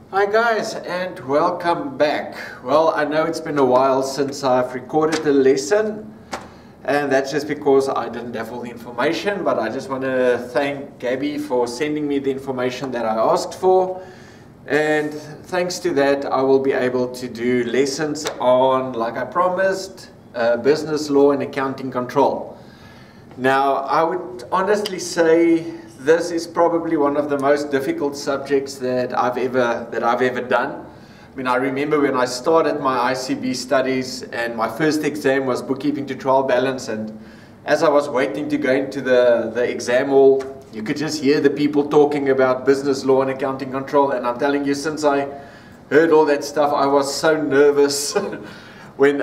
Hi guys, and welcome back. Well, I know it's been a while since I've recorded the lesson, and that's just because I didn't have all the information, but I just want to thank Gabby for sending me the information that I asked for, and thanks to that I will be able to do lessons on, like I promised, business law and accounting control. Now, I would honestly say this is probably one of the most difficult subjects that I've ever done. I mean, I remember when I started my ICB studies and my first exam was bookkeeping to trial balance, and as I was waiting to go into the exam hall, you could just hear the people talking about business law and accounting control, and I'm telling you, since I heard all that stuff, I was so nervous when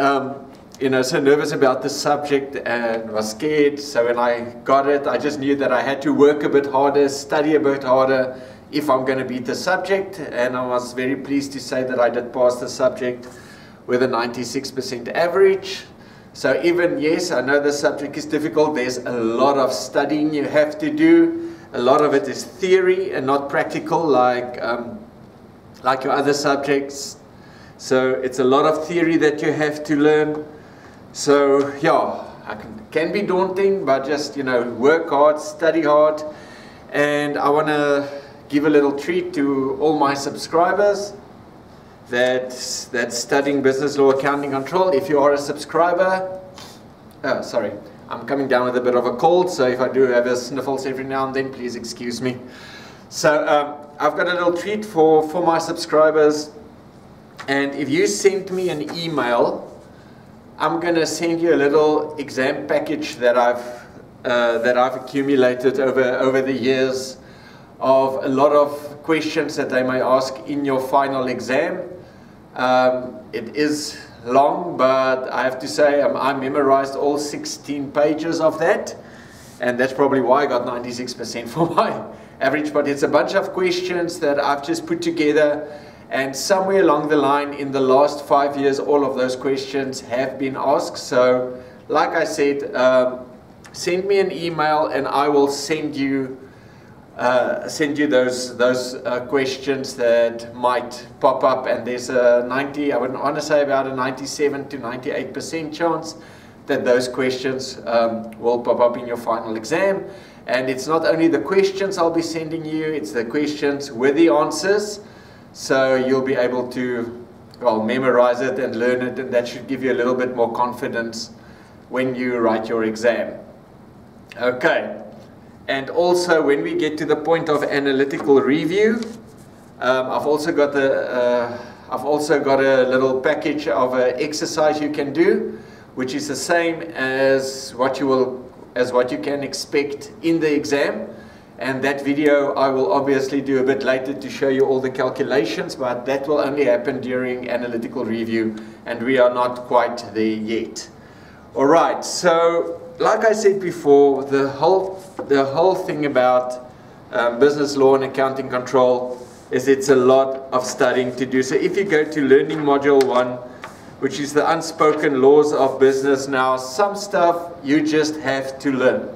so nervous about the subject and was scared. So when I got it, I just knew that I had to work a bit harder, study a bit harder if I'm going to beat the subject. And I was very pleased to say that I did pass the subject with a 96% average. So even, yes, I know the subject is difficult. There's a lot of studying you have to do. A lot of it is theory and not practical like your other subjects. So it's a lot of theory that you have to learn. So yeah, it can be daunting, but just, work hard, study hard. And I want to give a little treat to all my subscribers that's studying business law, accounting control. If you are a subscriber, sorry, I'm coming down with a bit of a cold, so if I do have a sniffles every now and then, please excuse me. So I've got a little treat for my subscribers. And if you send me an email, I'm going to send you a little exam package that I've accumulated over the years of a lot of questions that they may ask in your final exam. It is long, but I have to say I memorized all 16 pages of that, and that's probably why I got 96% for my average. But it's a bunch of questions that I've just put together. And somewhere along the line in the last 5 years, all of those questions have been asked. So, like I said, send me an email and I will send you those questions that might pop up. And there's a I would want to say about a 97 to 98% chance that those questions will pop up in your final exam. And it's not only the questions I'll be sending you, it's the questions with the answers. So you'll be able to, memorize it and learn it, and that should give you a little bit more confidence when you write your exam. Okay, and also when we get to the point of analytical review, I've also got a little package of an exercise you can do, which is the same as what you can expect in the exam. And that video I will obviously do a bit later to show you all the calculations, but that will only happen during analytical review, and we are not quite there yet. Alright, so like I said before, the whole thing about business law and accounting control is it's a lot of studying to do. So if you go to learning module 1, which is the unspoken laws of business, now some stuff you just have to learn.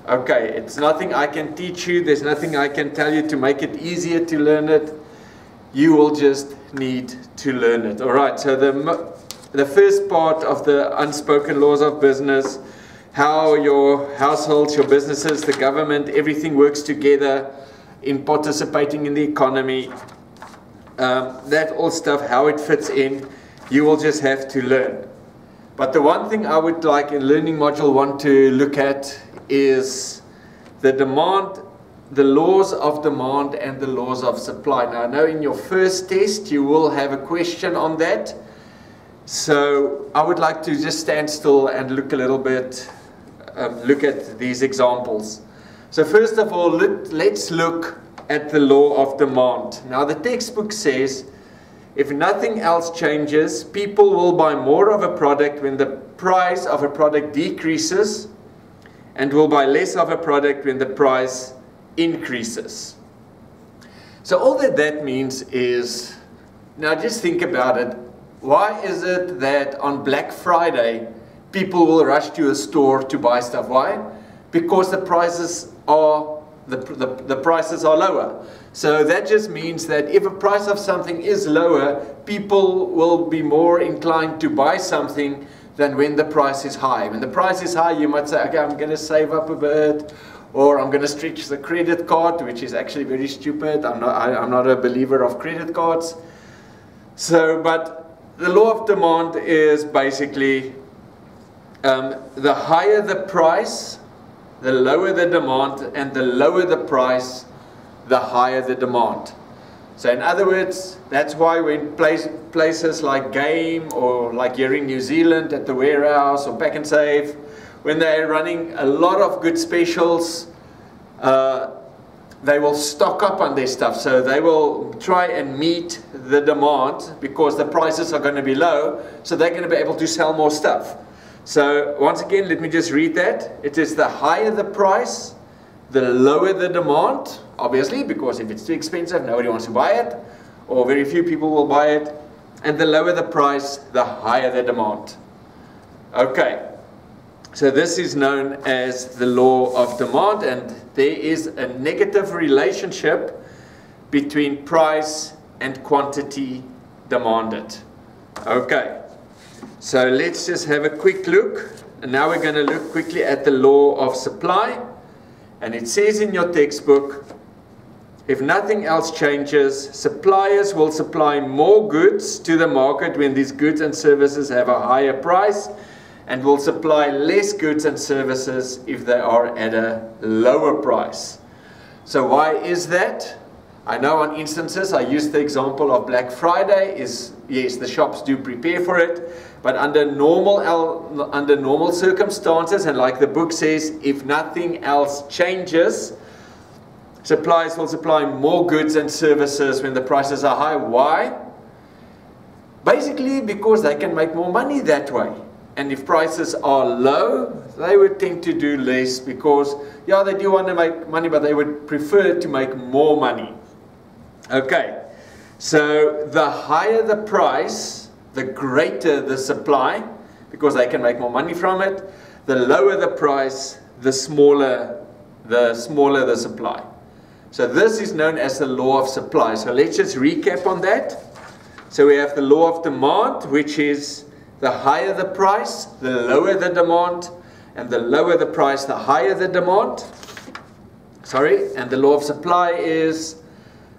Okay, it's nothing I can teach you, there's nothing I can tell you to make it easier to learn it. You will just need to learn it. Alright, so the first part of the unspoken laws of business, how your households, your businesses, the government, everything works together in participating in the economy. That all stuff, how it fits in, you will just have to learn. But the one thing I would like in learning module 1 to look at is the laws of demand and the laws of supply. Now I know in your first test you will have a question on that, so I would like to just stand still and look a little bit, look at these examples. So first of all, let's look at the law of demand. Now the textbook says, if nothing else changes, people will buy more of a product when the price of a product decreases, and will buy less of a product when the price increases. So all that means is, now just think about it, why is it that on Black Friday people will rush to a store to buy stuff? Why? Because the prices are the prices are lower. So that just means that if a price of something is lower, people will be more inclined to buy something than when the price is high. When the price is high, you might say, okay, I'm going to save up a bit, or I'm going to stretch the credit card, which is actually very stupid. I'm not a believer of credit cards. So, but the law of demand is basically the higher the price, the lower the demand, and the lower the price, the higher the demand. So in other words, that's why when places like Game or like here in New Zealand at the Warehouse or Pack and Save, when they're running a lot of good specials, they will stock up on their stuff. So they will try and meet the demand because the prices are going to be low, so they're going to be able to sell more stuff. So once again, let me just read that. It is the higher the price, the lower the demand, obviously, because if it's too expensive, nobody wants to buy it, or very few people will buy it. And the lower the price, the higher the demand. Okay, so this is known as the law of demand, and there is a negative relationship between price and quantity demanded. Okay, so let's just have a quick look. And now we're going to look quickly at the law of supply. And it says in your textbook, if nothing else changes, suppliers will supply more goods to the market when these goods and services have a higher price, and will supply less goods and services if they are at a lower price. So why is that? I know on instances, I used the example of Black Friday, yes, the shops do prepare for it, but under normal circumstances, and like the book says, if nothing else changes, suppliers will supply more goods and services when the prices are high. Why? Basically because they can make more money that way. And if prices are low, they would tend to do less because, yeah, they do want to make money, but they would prefer to make more money. Okay, so the higher the price, the greater the supply, because they can make more money from it. The lower the price, the smaller the supply. So this is known as the law of supply. So let's just recap on that. So we have the law of demand, which is the higher the price, the lower the demand, and the lower the price, the higher the demand. And the law of supply is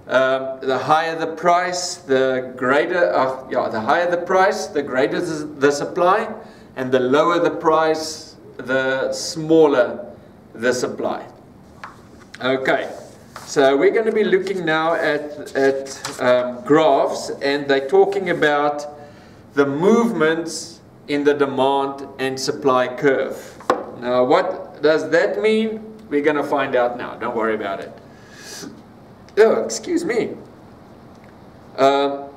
the higher the price, the greater, the higher the price, the greater the supply, and the lower the price, the smaller the supply. Okay, so we're going to be looking now at graphs, and they're talking about the movements in the demand and supply curve. Now, what does that mean? We're going to find out now. Don't worry about it. Oh, excuse me. Now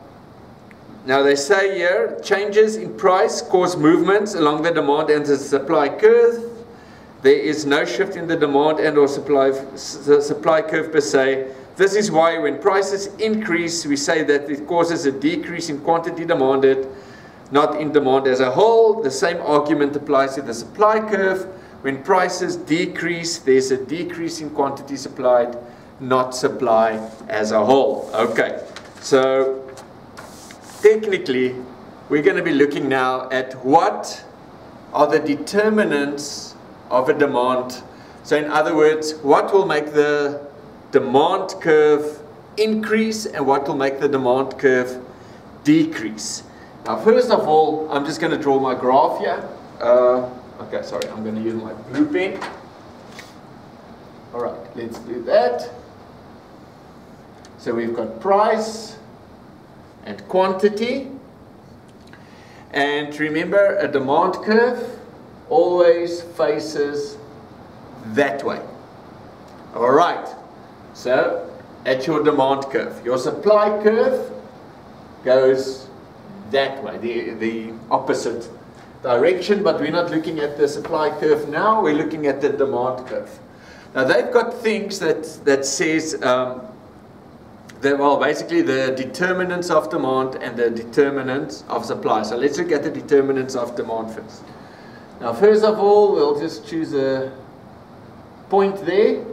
they say here, changes in price cause movements along the demand and the supply curve. There is no shift in the demand and or supply curve per se. This is why when prices increase, we say that it causes a decrease in quantity demanded, not in demand as a whole. The same argument applies to the supply curve. When prices decrease, there's a decrease in quantity supplied, not supply as a whole. Okay, so technically we're going to be looking now at what are the determinants of a demand. So in other words, what will make the demand curve increase and what will make the demand curve decrease. Now first of all, I'm just going to draw my graph here. Okay, sorry, I'm going to use my blue pen. Alright, let's do that. So we've got price and quantity. And remember, a demand curve always faces that way. Alright, so at your demand curve, your supply curve goes that way, the opposite direction, but we're not looking at the supply curve now, we're looking at the demand curve. Now they've got things that says basically the determinants of demand and the determinants of supply. So let's look at the determinants of demand first. Now first of all, we'll just choose a point there.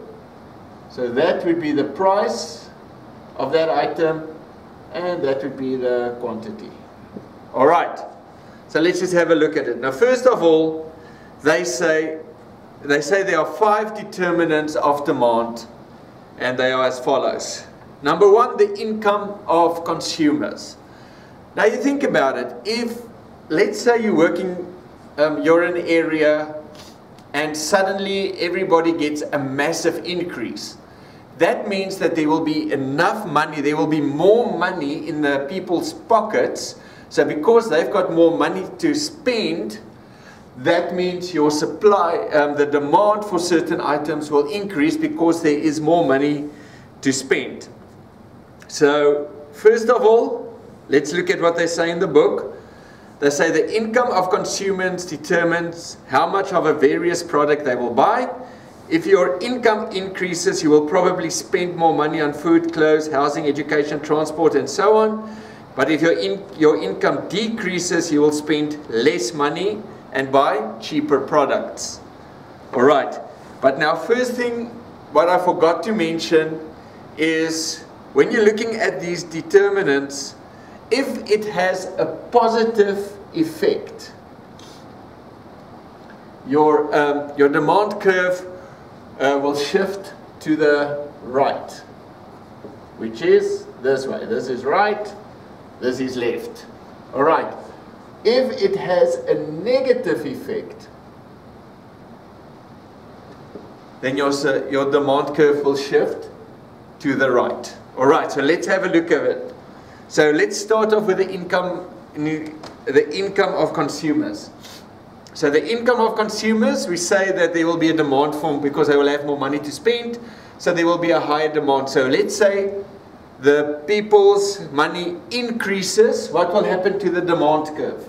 So that would be the price of that item, and that would be the quantity. All right, so let's just have a look at it. Now, first of all, they say there are 5 determinants of demand, and they are as follows. Number 1, the income of consumers. Now, you think about it. If, let's say you're working, you're in an area, and suddenly everybody gets a massive increase. That means that there will be enough money, there will be more money in the people's pockets. So because they've got more money to spend, that means your supply, the demand for certain items will increase because there is more money to spend. So first of all, let's look at what they say in the book. They say the income of consumers determines how much of a various product they will buy. If your income increases, you will probably spend more money on food, clothes, housing, education, transport, and so on. But if your income decreases, you will spend less money and buy cheaper products. All right. But now, first thing, what I forgot to mention is when you're looking at these determinants, if it has a positive effect, your demand curve will shift to the right, which is this way. This is right, this is left. All right. If it has a negative effect, then your demand curve will shift to the right. All right, so let's have a look at it. So let's start off with the income of consumers. So the income of consumers, we say that there will be a demand for, because they will have more money to spend, so there will be a higher demand. So let's say the people's money increases, what will happen to the demand curve?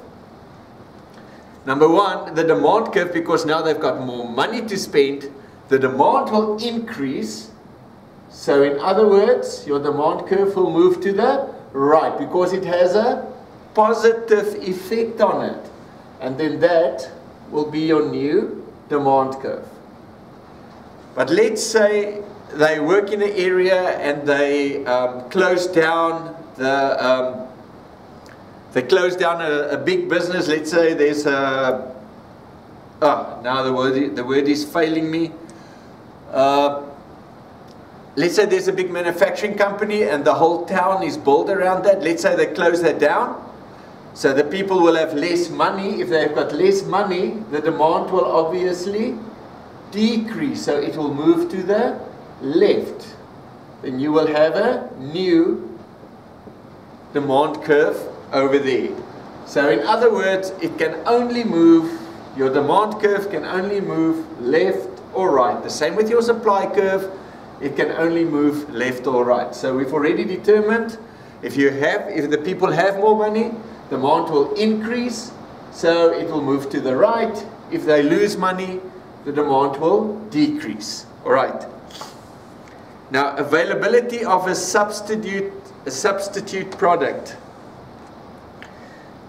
Number 1, the demand curve, because now they've got more money to spend, the demand will increase. So in other words, your demand curve will move to the right, because it has a positive effect on it. And then that will be your new demand curve. But let's say they work in an area and they close down a big business. Let's say there's a now the word is failing me. Let's say there's a big manufacturing company and the whole town is built around that. Let's say they close that down. So the people will have less money. If they've got less money, the demand will obviously decrease. So it will move to the left. Then you will have a new demand curve over there. So in other words, it can only move, your demand curve can only move left or right. The same with your supply curve. It can only move left or right. So we've already determined if the people have more money, demand will increase, so it will move to the right. If they lose money, the demand will decrease. All right. Now, availability of a substitute product.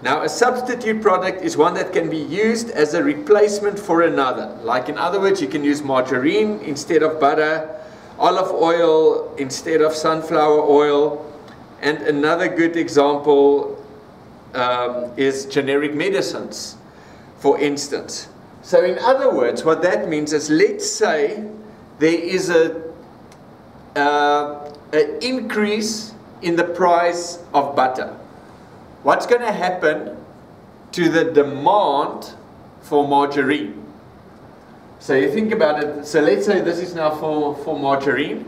Now, a substitute product is one that can be used as a replacement for another. Like in other words, you can use margarine instead of butter, olive oil instead of sunflower oil, and another good example is generic medicines, for instance. So in other words, what that means is, let's say there is an increase in the price of butter. What's going to happen to the demand for margarine? So you think about it. So let's say this is now for margarine.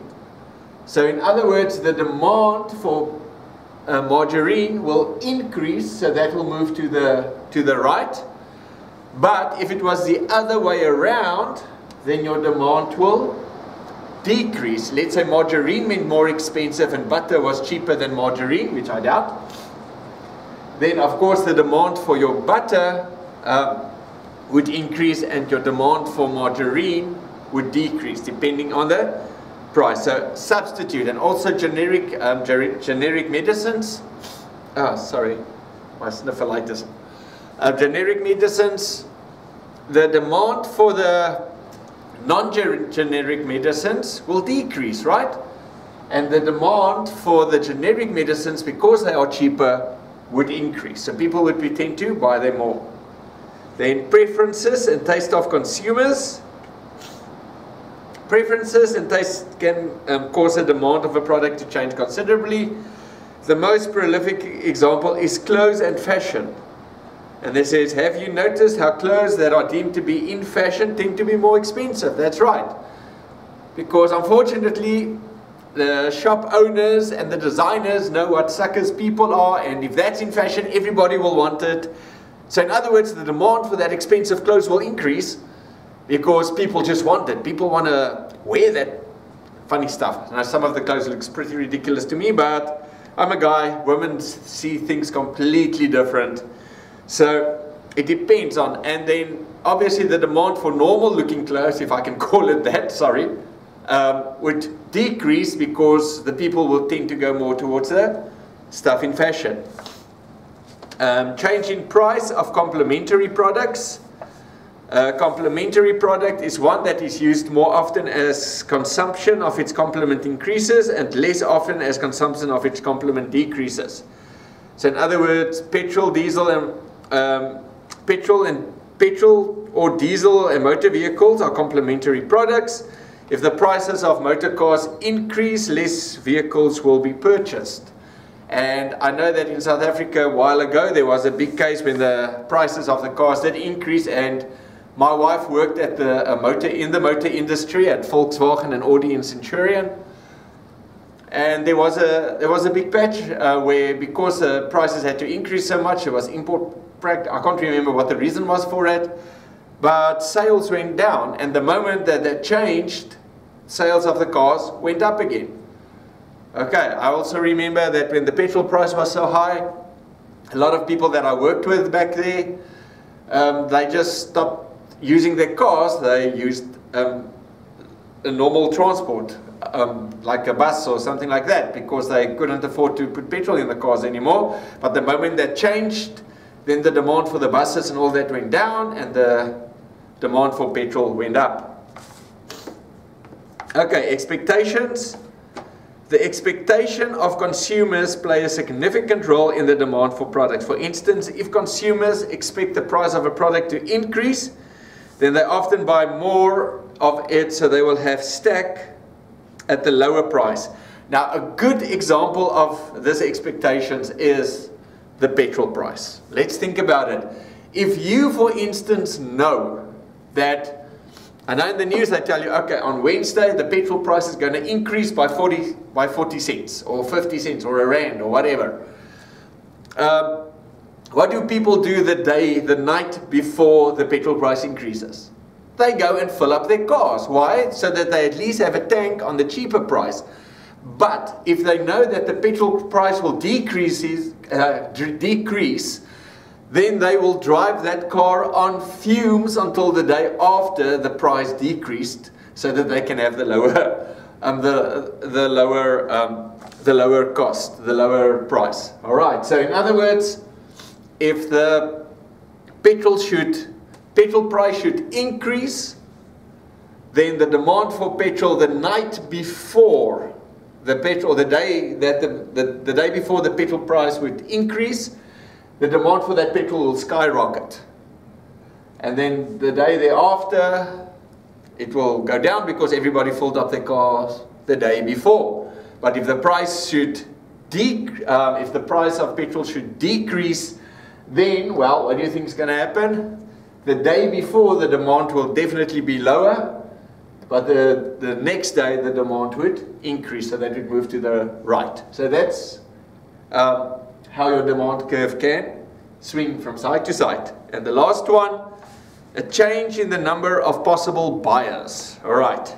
So in other words, the demand for margarine will increase, so that will move to the right. But if it was the other way around, then your demand will decrease. Let's say margarine meant more expensive and butter was cheaper than margarine, which I doubt. Then of course the demand for your butter would increase and your demand for margarine would decrease depending on the price. So substitute, and also generic medicines. Sorry, my sniffleitis. Generic medicines, the demand for the non-generic medicines will decrease, right? And the demand for the generic medicines, because they are cheaper, would increase. So people would tend to buy them more. Then preferences and taste of consumers. Preferences and taste can cause the demand of a product to change considerably. The most prolific example is clothes and fashion. And this says, have you noticed how clothes that are deemed to be in fashion tend to be more expensive? That's right. Because unfortunately, the shop owners and the designers know what suckers people are, and if that's in fashion, everybody will want it. So in other words, the demand for that expensive clothes will increase because people just want it. People want to wear that funny stuff. Now, some of the clothes looks pretty ridiculous to me, but I'm a guy. Women see things completely different. So it depends on, and then obviously the demand for normal looking clothes, if I can call it that, sorry, would decrease because the people will tend to go more towards the stuff in fashion. Change in price of complementary products. Complementary product is one that is used more often as consumption of its complement increases and less often as consumption of its complement decreases. So in other words, petrol or diesel and motor vehicles are complementary products. If the prices of motor cars increase, less vehicles will be purchased. And I know that in South Africa a while ago there was a big case when the prices of the cars did increase, and my wife worked at in the motor industry at Volkswagen and Audi and Centurion. And there was a big patch where, because the prices had to increase so much, it was import practice. I can't remember what the reason was for it, but sales went down, and the moment that that changed, sales of the cars went up again. Okay, I also remember that when the petrol price was so high, a lot of people that I worked with back there, they just stopped using their cars. They used a normal transport, like a bus or something like that, because they couldn't afford to put petrol in the cars anymore. But the moment that changed, then the demand for the buses and all that went down, and the demand for petrol went up. Okay, expectations. The expectation of consumers play a significant role in the demand for products. For instance, if consumers expect the price of a product to increase, then they often buy more of it, so they will have stack at the lower price. Now, a good example of this expectations is the petrol price. Let's think about it. If you, for instance, know that, I know in the news they tell you, okay, on Wednesday the petrol price is going to increase by 40 cents or 50 cents or a rand or whatever. What do people do the night before the petrol price increases? They go and fill up their cars. Why? So that they at least have a tank on the cheaper price. But if they know that the petrol price will decrease, then they will drive that car on fumes until the day after the price decreased, so that they can have the lower, the lower cost, the lower price. All right. So in other words, if the petrol price should increase, then the demand for petrol the night before the petrol, the day before the petrol price would increase, the demand for that petrol will skyrocket. And then the day thereafter, it will go down because everybody filled up their cars the day before. But if the price if the price of petrol should decrease, then, well, what do you think is going to happen? The day before, the demand will definitely be lower, but the next day the demand would increase, so that would move to the right. So that's how your demand curve can swing from side to side. And the last one, a change in the number of possible buyers. All right.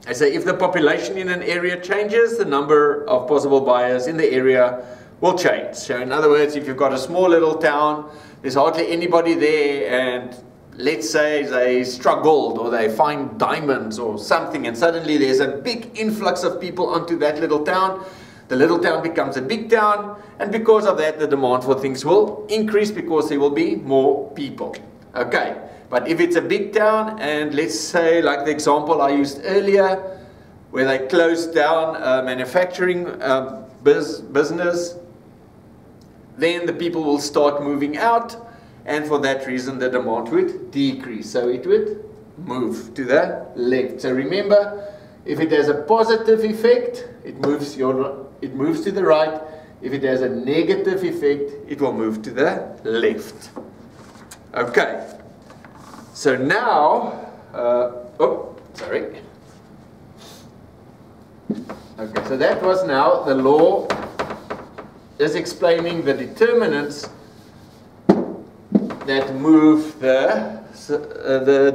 I say if the population in an area changes, the number of possible buyers in the area will change. So in other words, if you've got a small little town, there's hardly anybody there, and let's say they struck gold or they find diamonds or something, and suddenly there's a big influx of people onto that little town. The little town becomes a big town, and because of that the demand for things will increase because there will be more people. Okay, But if it's a big town, and let's say like the example I used earlier, where they closed down a manufacturing business, then the people will start moving out, and for that reason the demand would decrease. So it would move to the left. So remember, if it has a positive effect, it moves to the right. If it has a negative effect, it will move to the left. Okay. So now, okay, so that was now the law is explaining the determinants that move the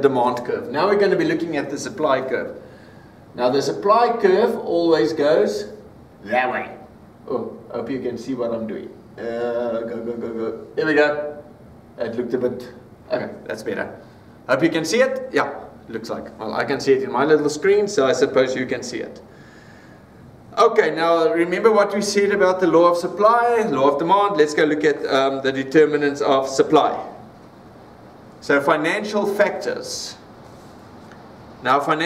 demand curve. Now we're going to be looking at the supply curve. Now the supply curve always goes that way. Oh, I hope you can see what I'm doing. Go. Here we go. It looked a bit, okay, that's better. Hope you can see it. Yeah, looks like. Well, I can see it in my little screen, so I suppose you can see it. Okay, now remember what we said about the law of supply, law of demand. Let's go look at the determinants of supply. So financial factors. Now you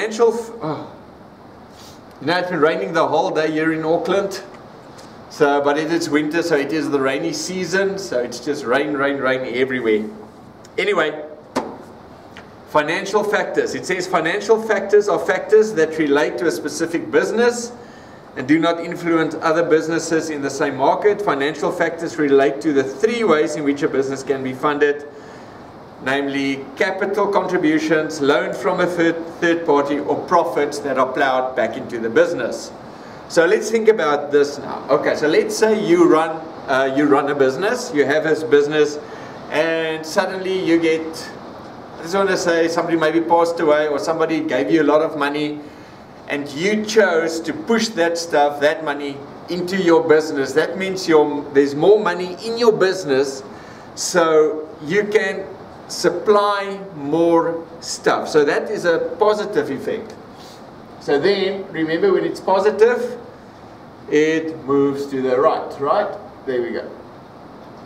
know, it's been raining the whole day here in Auckland. So, but it is winter, so it is the rainy season. So it's just rain everywhere. Anyway, financial factors. It says financial factors are factors that relate to a specific business and do not influence other businesses in the same market. Financial factors relate to the three ways in which a business can be funded, namely capital contributions, loan from a third party, or profits that are plowed back into the business. So let's think about this now. Okay, so let's say you run a business, you have this business, and suddenly you get, I just want to say, somebody maybe passed away, or somebody gave you a lot of money, and you chose to push that money into your business. That means there's more money in your business, so you can supply more stuff. So that is a positive effect. So then, remember, when it's positive, it moves to the right? There we go.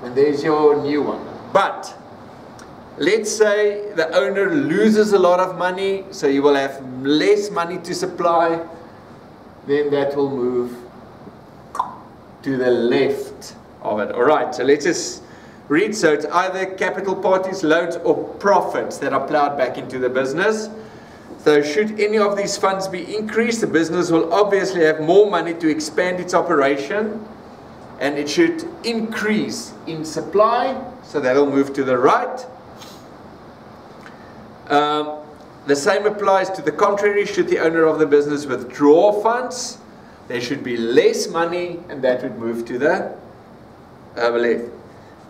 And there's your new one. But let's say the owner loses a lot of money, so you will have less money to supply, then that will move to the left of it. Alright, so let's just read. So it's either capital parties, loans, or profits that are plowed back into the business. So should any of these funds be increased, the business will obviously have more money to expand its operation, and it should increase in supply, so that'll move to the right. The same applies to the contrary. Should the owner of the business withdraw funds, there should be less money, and that would move to the left.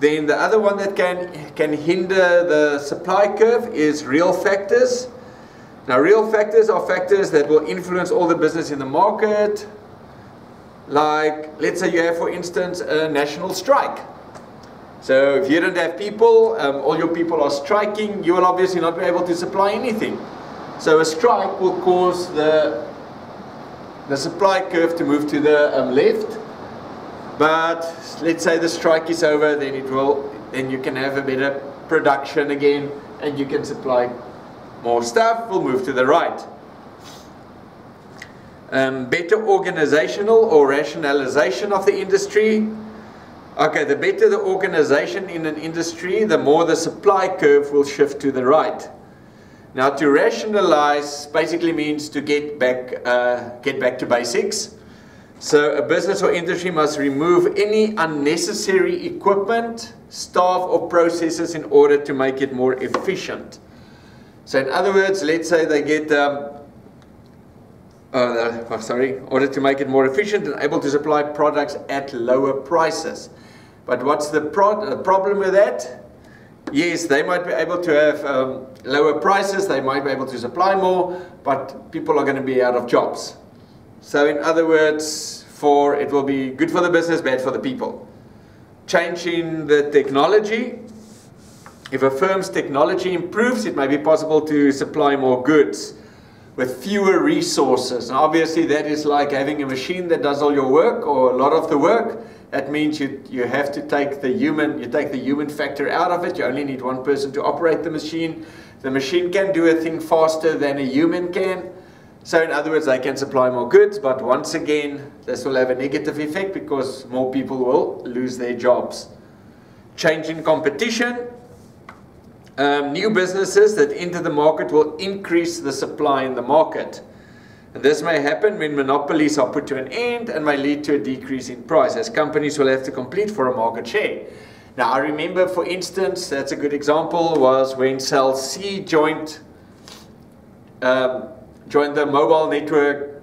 Then the other one that can hinder the supply curve is real factors. Now, real factors are factors that will influence all the business in the market. Like, let's say you have, for instance, a national strike. So if you don't have people, all your people are striking, you will obviously not be able to supply anything. So a strike will cause the supply curve to move to the left. But let's say the strike is over, then you can have a better production again, and you can supply more stuff. Will move to the right. Better organizational or rationalization of the industry. Okay, the better the organization in an industry, the more the supply curve will shift to the right. Now, to rationalize basically means to get back to basics. So a business or industry must remove any unnecessary equipment, staff, or processes in order to make it more efficient. So in other words, let's say they get, in order to make it more efficient and able to supply products at lower prices. But what's the problem with that? Yes, they might be able to have lower prices, they might be able to supply more, but people are going to be out of jobs. So in other words, it will be good for the business, bad for the people. Change in the technology. If a firm's technology improves, it may be possible to supply more goods with fewer resources. Now obviously that is like having a machine that does all your work, or a lot of the work, That means you have to take the human factor out of it. You only need one person to operate the machine. The machine can do a thing faster than a human can. So in other words, they can supply more goods, but once again, this will have a negative effect because more people will lose their jobs. Change in competition. New businesses that enter the market will increase the supply in the market. And this may happen when monopolies are put to an end and may lead to a decrease in price, as companies will have to compete for a market share. Now I remember, for instance, that's a good example, was when Cell C joined the mobile network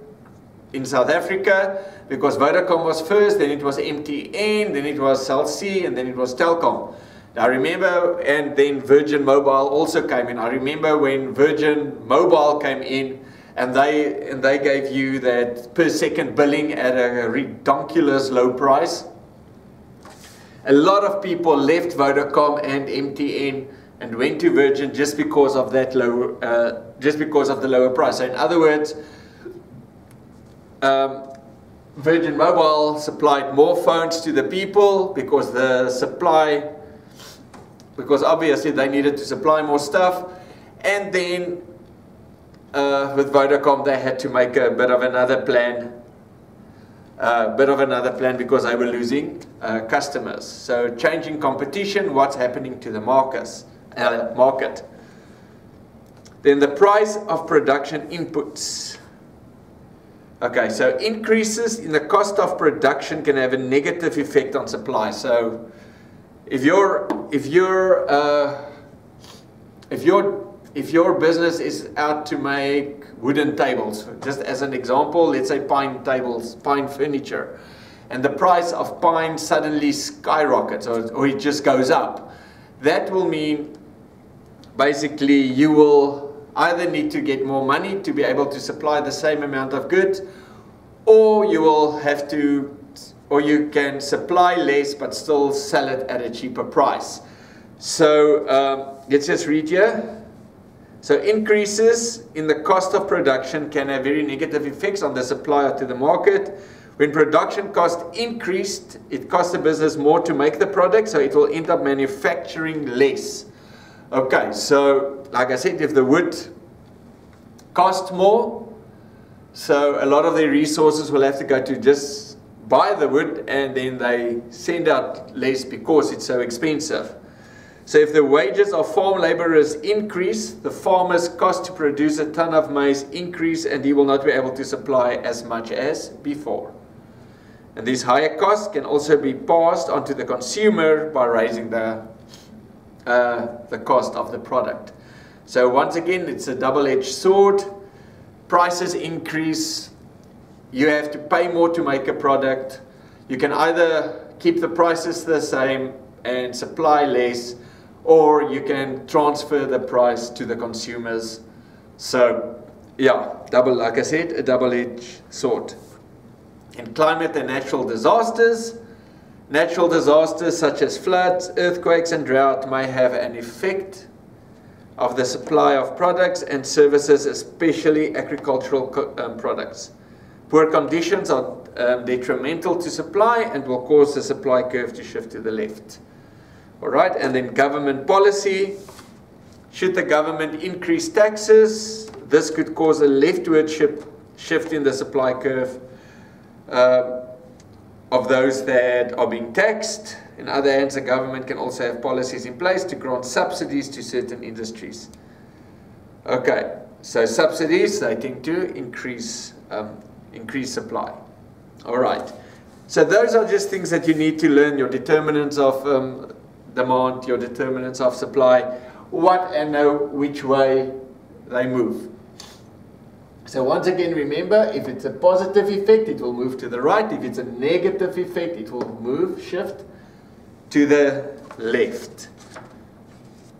in South Africa, because Vodacom was first, then it was MTN, then it was Cell C, and then it was Telkom. Now I remember, and then Virgin Mobile also came in. I remember when Virgin Mobile came in, and they gave you that per second billing at a ridiculous low price. A lot of people left Vodacom and MTN and went to Virgin just because of that just of the lower price. So in other words, Virgin Mobile supplied more phones to the people because obviously they needed to supply more stuff, and then with Vodacom they had to make a bit of another plan. Because they were losing customers. So changing competition, what's happening to the market. Then the price of production inputs. Okay, so increases in the cost of production can have a negative effect on supply. So if your business is out to make wooden tables, just as an example, let's say pine tables, pine furniture, and the price of pine suddenly skyrockets or it just goes up, that will mean basically you will either need to get more money to be able to supply the same amount of goods, or you can supply less but still sell it at a cheaper price. So let's just read here. So increases in the cost of production can have very negative effects on the supply to the market. When production cost increased, it costs the business more to make the product, so it will end up manufacturing less. Okay, so like I said, if the wood costs more, so a lot of their resources will have to go to just buy the wood, and then they send out less because it's so expensive. So if the wages of farm laborers increase, the farmer's cost to produce a ton of maize increase, and he will not be able to supply as much as before. And these higher costs can also be passed on to the consumer by raising the cost of the product. So once again, it's a double-edged sword. Prices increase, you have to pay more to make a product. You can either keep the prices the same and supply less, or you can transfer the price to the consumers. So yeah, like I said, a double-edged sword. In climate and natural disasters such as floods, earthquakes and drought may have an effect of the supply of products and services, especially agricultural products. Poor conditions are detrimental to supply and will cause the supply curve to shift to the left. All right, and then government policy. Should the government increase taxes, this could cause a leftward shift in the supply curve of those that are being taxed. In other hands, the government can also have policies in place to grant subsidies to certain industries. Okay, so subsidies, they tend to increase supply. All right, so those are just things that you need to learn, your determinants of demand, your determinants of supply, what and which way they move. So once again, remember, if it's a positive effect, it will move to the right. If it's a negative effect, it will shift to the left.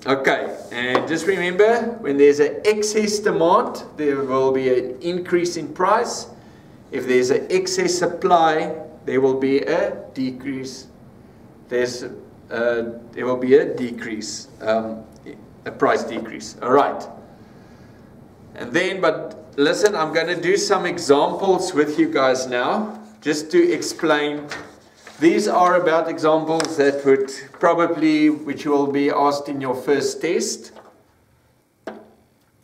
Okay, and just remember, when there's an excess demand, there will be an increase in price. If there's an excess supply, there will be a decrease. There will be a decrease, a price decrease. All right. And then, but listen, I'm going to do some examples with you guys now, just to explain These are about examples that which you will be asked in your first test.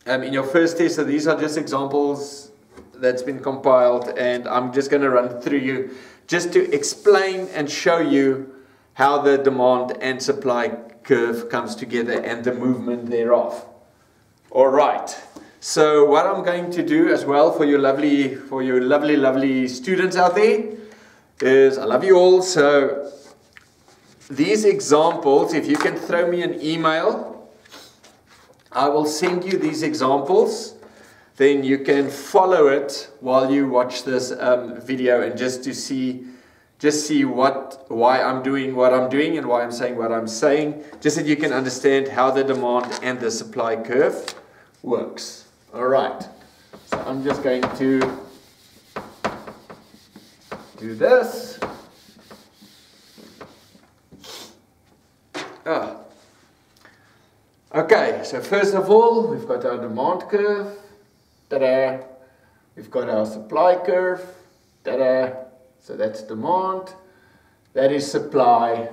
In your first test, so these are just examples that's been compiled, and I'm just going to run through you just to explain and show you how the demand and supply curve comes together and the movement thereof. All right. So what I'm going to do as well for you lovely students out there is, I love you all. So these examples, if you can throw me an email, I will send you these examples. Then you can follow it while you watch this video, and just see why I'm doing what I'm doing and why I'm saying what I'm saying, just that you can understand how the demand and the supply curve works. All right. So I'm just going to do this. Okay, so first of all, we've got our demand curve. Ta-da! We've got our supply curve. Ta-da! So that's demand. That is supply.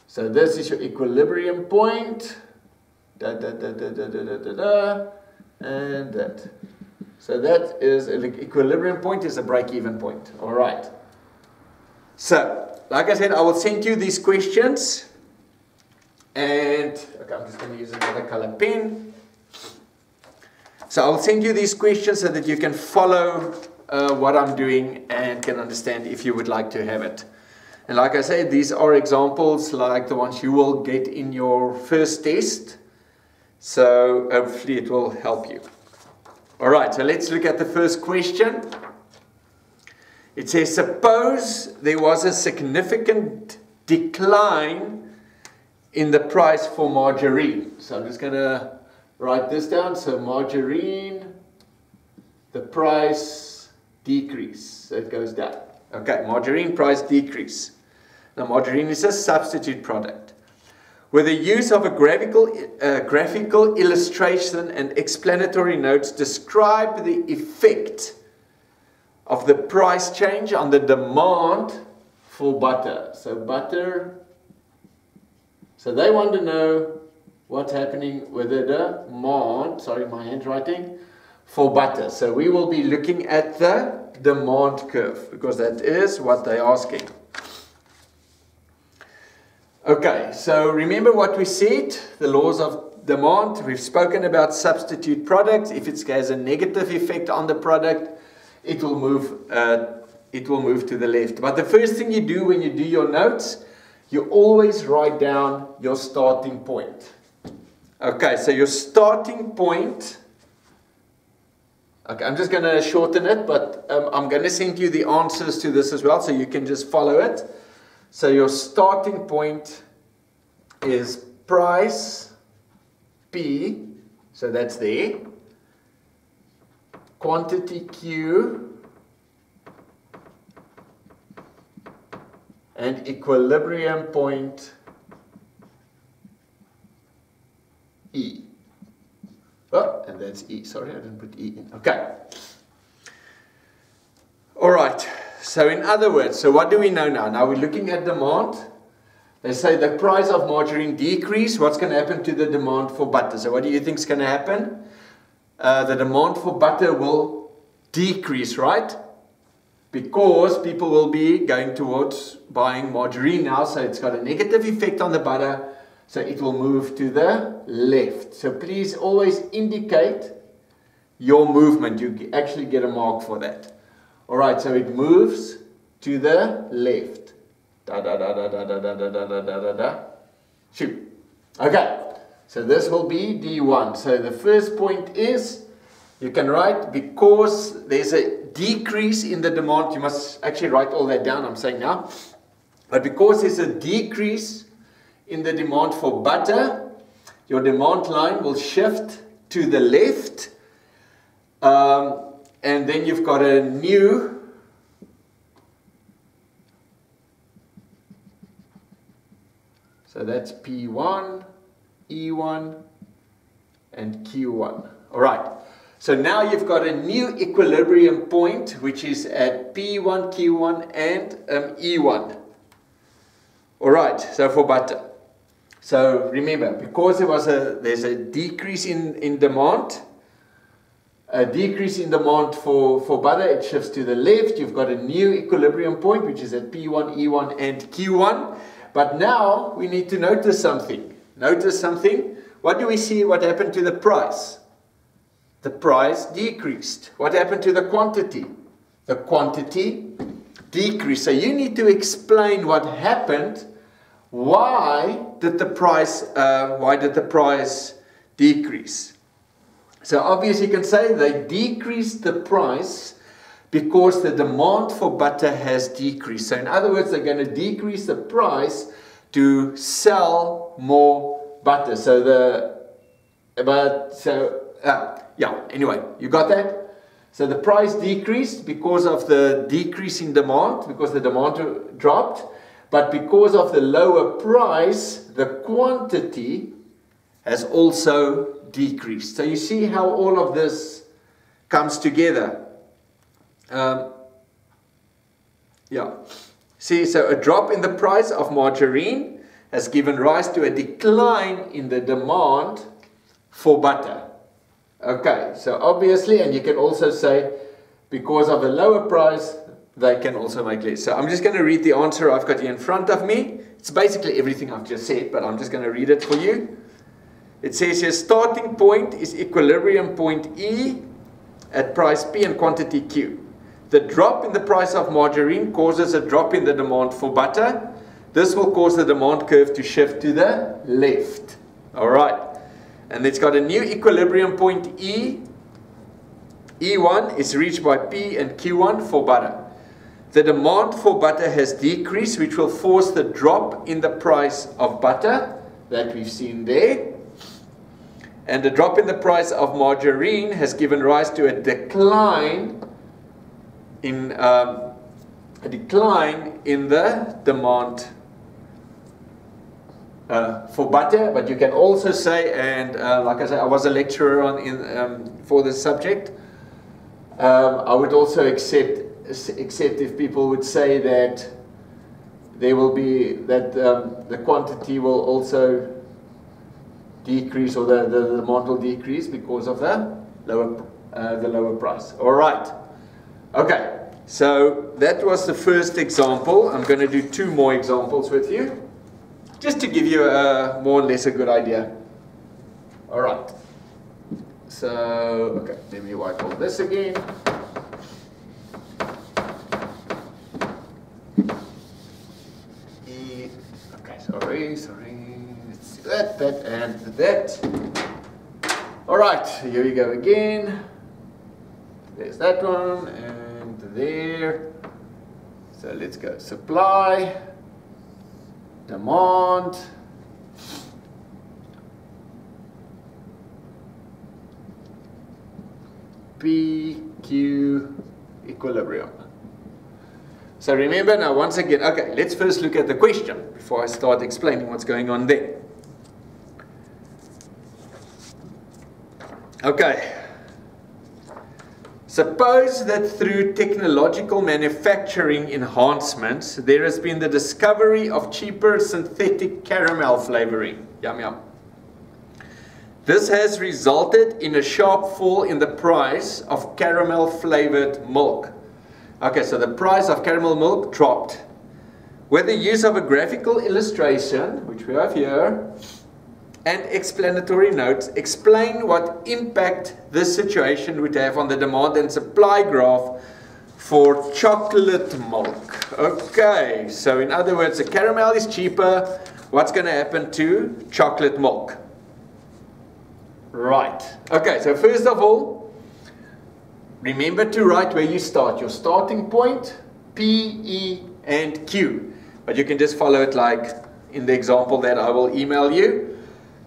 So this is your equilibrium point. Da, da, da, da, da, da, da, da, and that. So that is an equilibrium point, is a break-even point. All right. So, like I said, I will send you these questions. And, okay, I'm just going to use another color pen. So I'll send you these questions so that you can follow what I'm doing and can understand if you would like to have it. And like I said, these are examples like the ones you will get in your first test. So hopefully it will help you. All right, so let's look at the first question. It says, suppose there was a significant decline in the price for margarine. So I'm just going to write this down. So margarine, the price decrease. So it goes down. Okay, margarine price decrease. Now margarine is a substitute product. With the use of a graphical illustration and explanatory notes, describe the effect of the price change on the demand for butter. So butter, so they want to know what's happening with the demand, sorry, my handwriting, for butter. So we will be looking at the demand curve, because that is what they're asking. Okay, so remember what we said, the laws of demand. We've spoken about substitute products. If it has a negative effect on the product, it will move to the left. But the first thing you do when you do your notes, you always write down your starting point. Okay, so your starting point, okay, I'm just going to shorten it, but I'm going to send you the answers to this as well, so you can just follow it. So your starting point is price P, so that's there, quantity Q, and equilibrium point E. Oh, and that's E. Sorry, I didn't put E in. Okay. All right. So in other words, so what do we know now? Now we're looking at demand. They say the price of margarine decrease. What's going to happen to the demand for butter? So what do you think is going to happen? The demand for butter will decrease, right? Because people will be going towards buying margarine now. So it's got a negative effect on the butter. So it will move to the left. So please always indicate your movement. You actually get a mark for that. Alright, so it moves to the left. Da da da da da da da da da da da da. Shoot. Okay, so this will be D1. So the first point is, you can write, because there's a decrease in the demand, you must actually write all that down, I'm saying now. But because there's a decrease in the demand for butter, your demand line will shift to the left. And then you've got a new so that's P1, E1, and Q1. All right. So now you've got a new equilibrium point, which is at P1, Q1, and E1. Alright, so for butter. So remember, because there's a decrease in demand, a decrease in demand for butter, it shifts to the left. You've got a new equilibrium point, which is at P1, E1, and Q1. But now we need to notice something. Notice something. What do we see? What happened to the price? The price decreased. What happened to the quantity? The quantity decreased. So you need to explain what happened. Why did the price decrease? So obviously you can say they decreased the price because the demand for butter has decreased. So in other words, they're going to decrease the price to sell more butter. Anyway, you got that? So the price decreased because of the decrease in demand, because the demand dropped. But because of the lower price, the quantity has also decreased. So you see how all of this comes together. See, so a drop in the price of margarine has given rise to a decline in the demand for butter. Okay, so obviously, and you can also say, because of a lower price, they can also make less. So I'm just going to read the answer I've got here in front of me. It's basically everything I've just said, but I'm just going to read it for you. It says here, starting point is equilibrium point E at price P and quantity Q. The drop in the price of margarine causes a drop in the demand for butter. This will cause the demand curve to shift to the left. All right. And it's got a new equilibrium point E. E1 is reached by P and Q1 for butter. The demand for butter has decreased, which will force the drop in the price of butter that we've seen there. And the drop in the price of margarine has given rise to a decline in the demand for butter. But you can also say, and like I said, I was a lecturer for this subject. I would also accept if people would say that there will be the quantity will also decrease, or the demand will decrease because of the lower price. All right. Okay. So that was the first example. I'm going to do two more examples with you, just to give you a more or less a good idea. All right. So okay, let me wipe all this again. Sorry. Let's do that, and that. All right, here we go again. There's that one, and there. So let's go. Supply, demand, P, Q, equilibrium. So remember now, once again, okay, let's first look at the question before I start explaining what's going on there. Okay. Suppose that through technological manufacturing enhancements, there has been the discovery of cheaper synthetic caramel flavoring. Yum, yum. This has resulted in a sharp fall in the price of caramel flavored milk. Okay, so the price of caramel milk dropped. With the use of a graphical illustration, which we have here, and explanatory notes, explain what impact this situation would have on the demand and supply graph for chocolate milk. Okay, so in other words, the caramel is cheaper. What's going to happen to chocolate milk? Right. Okay, so first of all, remember to write where you start. Your starting point, P, E, and Q. But you can just follow it like in the example that I will email you.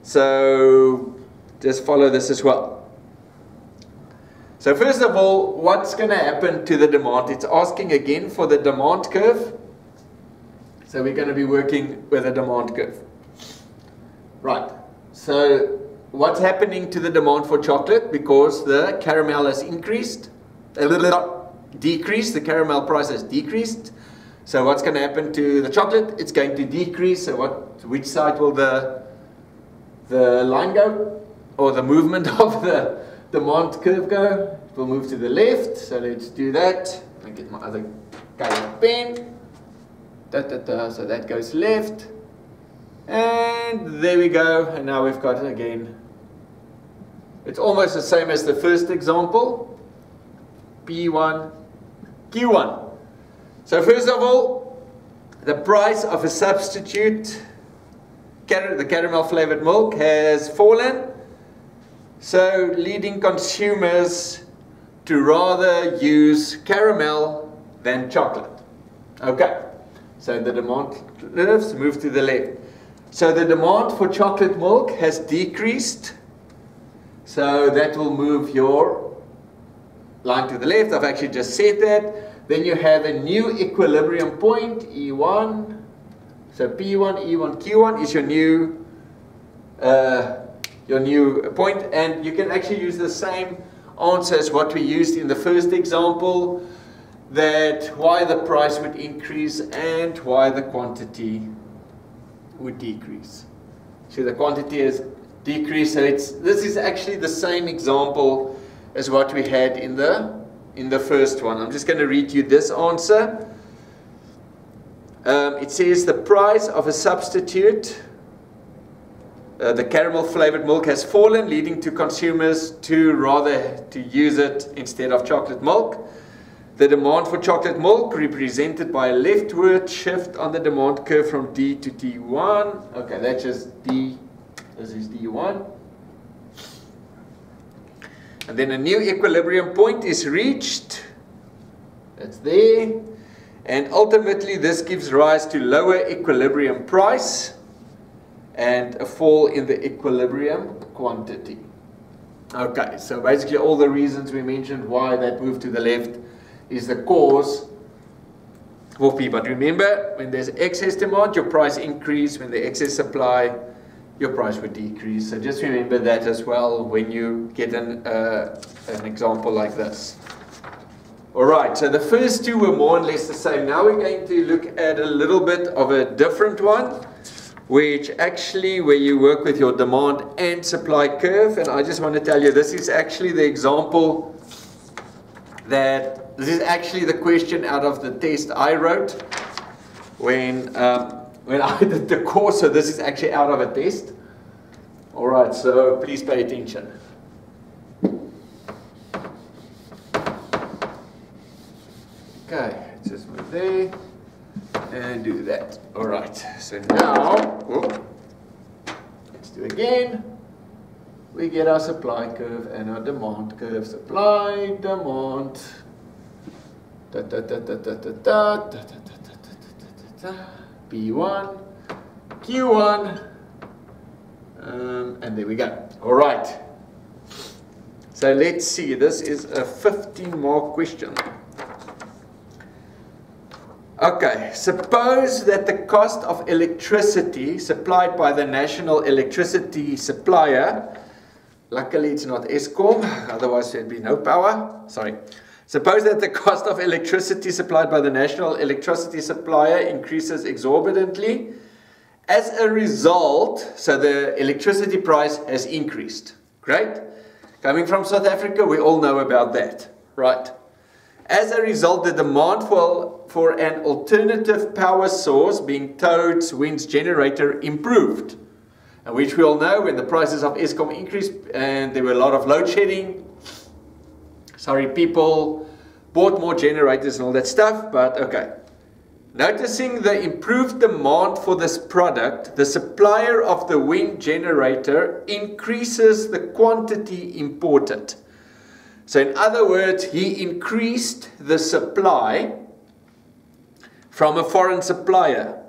So just follow this as well. So first of all, what's going to happen to the demand? It's asking again for the demand curve. So we're going to be working with a demand curve. Right. So what's happening to the demand for chocolate? Because the caramel has increased, decreased, the caramel price has decreased. So what's going to happen to the chocolate? It's going to decrease. So which side will the line go? Or the movement of the demand curve go? It will move to the left. So let's do that. I'll get my other colored pen. So that goes left. And there we go. And now we've got it again. It's almost the same as the first example. P1, Q1. So first of all, the price of a substitute, the caramel flavored milk, has fallen. So leading consumers to rather use caramel than chocolate. Okay. So the demand curves move to the left. So the demand for chocolate milk has decreased. So that will move your line to the left. I've actually just said that. Then you have a new equilibrium point, E1. So P1, E1, Q1 is your new point. And you can actually use the same answer as what we used in the first example, that why the price would increase and why the quantity would decrease. So the quantity has decreased. So this is actually the same example as what we had in the first one. I'm just going to read you this answer. It says the price of a substitute, the caramel flavored milk, has fallen, leading to consumers to rather use it instead of chocolate milk. The demand for chocolate milk, represented by a leftward shift on the demand curve from D to T1. Okay, that's just D. This is D1. And then a new equilibrium point is reached. That's there. And ultimately this gives rise to lower equilibrium price and a fall in the equilibrium quantity. Okay, so basically all the reasons we mentioned why that moved to the left is the cause for P. But remember, when there's excess demand, your price increase. When there's excess supply, your price would decrease. So just remember that as well when you get an example like this. Alright, so the first two were more or less the same. Now we're going to look at a little bit of a different one, which actually where you work with your demand and supply curve. And I just want to tell you, this is actually the example this is actually the question out of the test I wrote when I did the course. So this is actually out of a test. Alright, so please pay attention. Okay, let's just move there and do that. Alright, so now, let's do again. We get our supply curve and our demand curve. Supply, demand, P1, Q1, and there we go. All right. So let's see. This is a 15-mark question. Okay, suppose that the cost of electricity supplied by the national electricity supplier, luckily it's not Eskom, otherwise there'd be no power. Sorry. Suppose that the cost of electricity supplied by the national electricity supplier increases exorbitantly. As a result, so the electricity price has increased. Great. Coming from South Africa, we all know about that, right? As a result, the demand for an alternative power source, being Toad's wind generator, improved. And which we all know, when the prices of Eskom increased and there were a lot of load shedding, people bought more generators and all that stuff, but okay. Noticing the improved demand for this product, the supplier of the wind generator increases the quantity imported. So in other words, he increased the supply from a foreign supplier.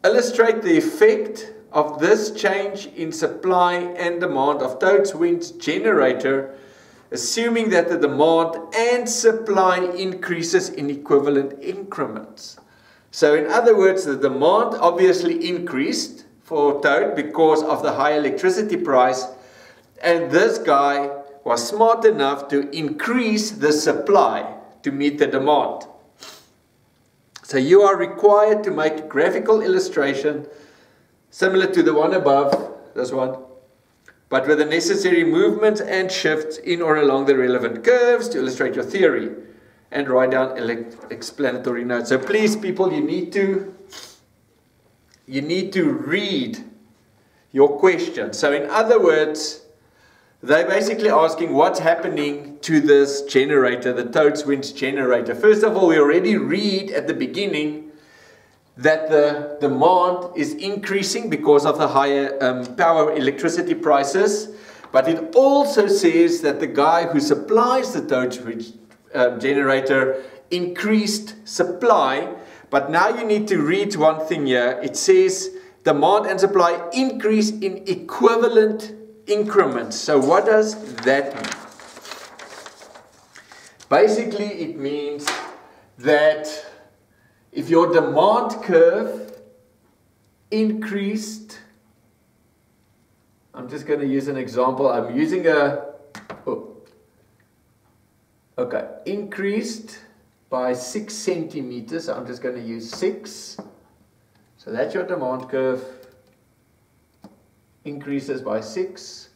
Illustrate the effect of this change in supply and demand of Toad's wind generator, assuming that the demand and supply increases in equivalent increments. So in other words, the demand obviously increased for Toad because of the high electricity price, and this guy was smart enough to increase the supply to meet the demand. So So you are required to make a graphical illustration similar to the one above, this one, but with the necessary movements and shifts in or along the relevant curves to illustrate your theory, and write down explanatory notes. So please, people, you need to read your question. So in other words, they're basically asking what's happening to this generator, the toads winch generator. First of all, we already read at the beginning that the demand is increasing because of the higher power electricity prices. But it also says that the guy who supplies the toads winch generator increased supply. But now you need to read one thing here. It says demand and supply increase in equivalent increments. So what does that mean? Basically, it means that if your demand curve increased, I'm just going to use an example. I'm using increased by 6 centimeters. I'm just going to use 6. So that's your demand curve. Increases by 6.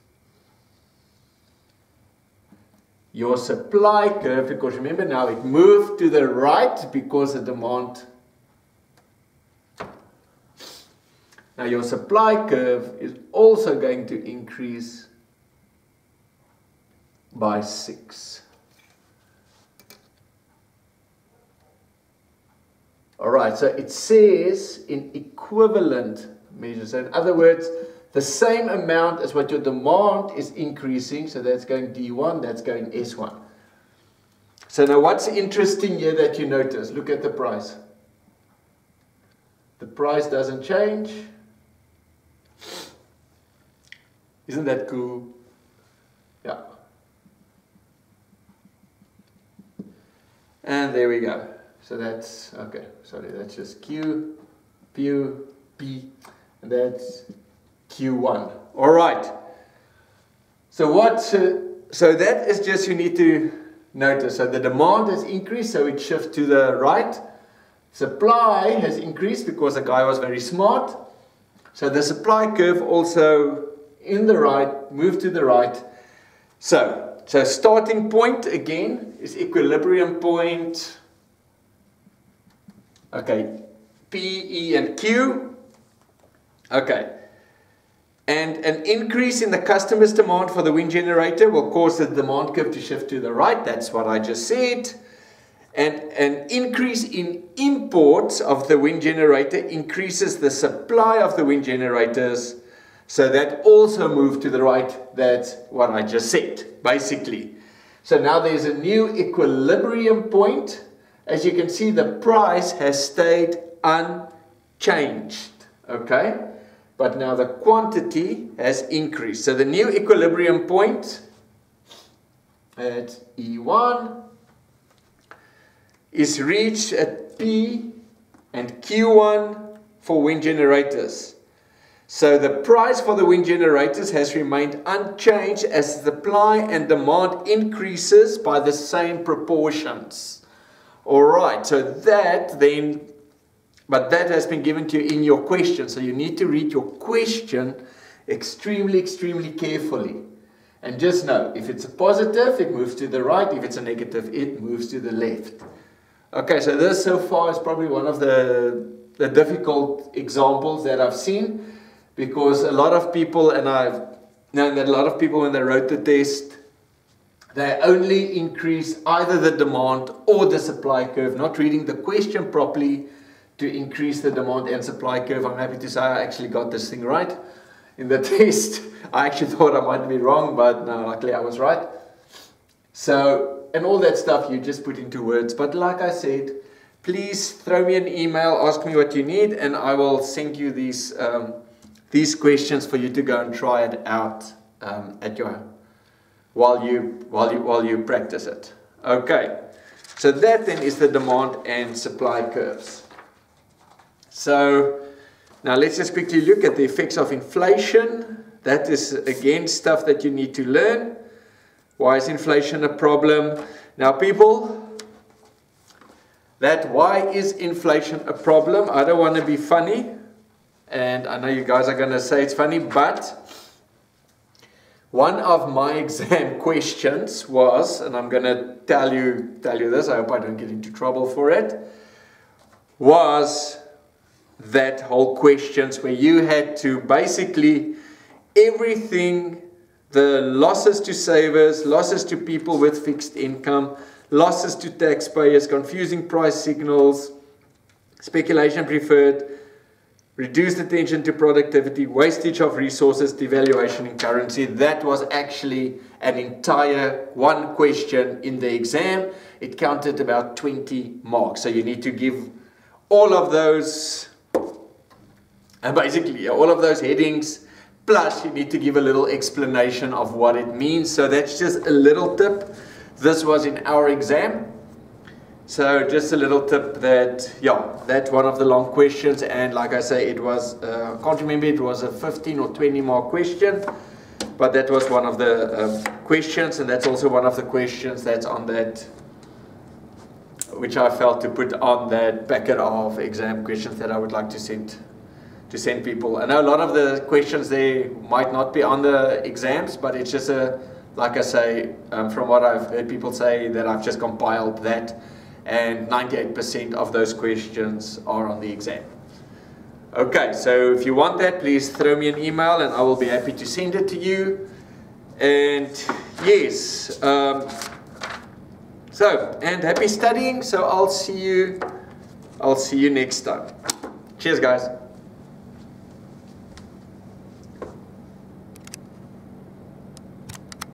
Your supply curve, because remember now it moved to the right because the demand. Now your supply curve is also going to increase by 6. Alright, so it says in equivalent measures. So in other words, the same amount as what your demand is increasing. So that's going D1, that's going S1. So now what's interesting here that you notice? Look at the price. The price doesn't change. Isn't that cool? Yeah. And there we go. So that's, okay, sorry, that's just Q, P, P, and that's Q1. All right. So so that is just, you need to notice. So the demand has increased, so it shifts to the right. Supply has increased because the guy was very smart. So the supply curve also in the right, moved to the right. So starting point again is equilibrium point. Okay, P, E, and Q. Okay. And an increase in the customer's demand for the wind generator will cause the demand curve to shift to the right. That's what I just said. And an increase in imports of the wind generator increases the supply of the wind generators. So that also moved to the right. That's what I just said, basically. So now there's a new equilibrium point. As you can see, the price has stayed unchanged, okay? But now the quantity has increased. So the new equilibrium point at E1 is reached at P and Q1 for wind generators. So the price for the wind generators has remained unchanged as supply and demand increases by the same proportions. Alright, so that then, but that has been given to you in your question. So you need to read your question extremely, extremely carefully. And just know, if it's a positive, it moves to the right. If it's a negative, it moves to the left. Okay, so this so far is probably one of the difficult examples that I've seen. Because a lot of people, and I've known that a lot of people when they wrote the test, they only increase either the demand or the supply curve, not reading the question properly to increase the demand and supply curve. I'm happy to say I actually got this thing right in the test. I actually thought I might be wrong, but no, luckily I was right. So, and all that stuff you just put into words. But like I said, please throw me an email, ask me what you need, and I will send you these questions for you to go and try it out at your while you practice it. Okay, so that then is the demand and supply curves. So now let's just quickly look at the effects of inflation. That is again stuff that you need to learn. Why is inflation a problem? Now people, that why is inflation a problem? I don't want to be funny, and I know you guys are going to say it's funny, but one of my exam questions was, and I'm going to tell you this, I hope I don't get into trouble for it, was that whole questions where you had to basically everything, the losses to savers, losses to people with fixed income, losses to taxpayers, confusing price signals, speculation preferred, reduced attention to productivity, wastage of resources, devaluation in currency. That was actually an entire one question in the exam. It counted about 20 marks. So you need to give all of those, and basically all of those headings, plus you need to give a little explanation of what it means. So that's just a little tip. This was in our exam. So just a little tip that, yeah, that's one of the long questions, and like I say, it was, I can't remember, it was a 15 or 20 mark question, but that was one of the questions, and that's also one of the questions that's on that, which I felt to put on that packet of exam questions that I would like to send people. I know a lot of the questions there might not be on the exams, but it's just a, like I say, from what I've heard people say, that I've just compiled that, and 98% of those questions are on the exam. Okay, so if you want that, please throw me an email and I will be happy to send it to you. And yes, and happy studying. So I'll see you next time. Cheers, guys.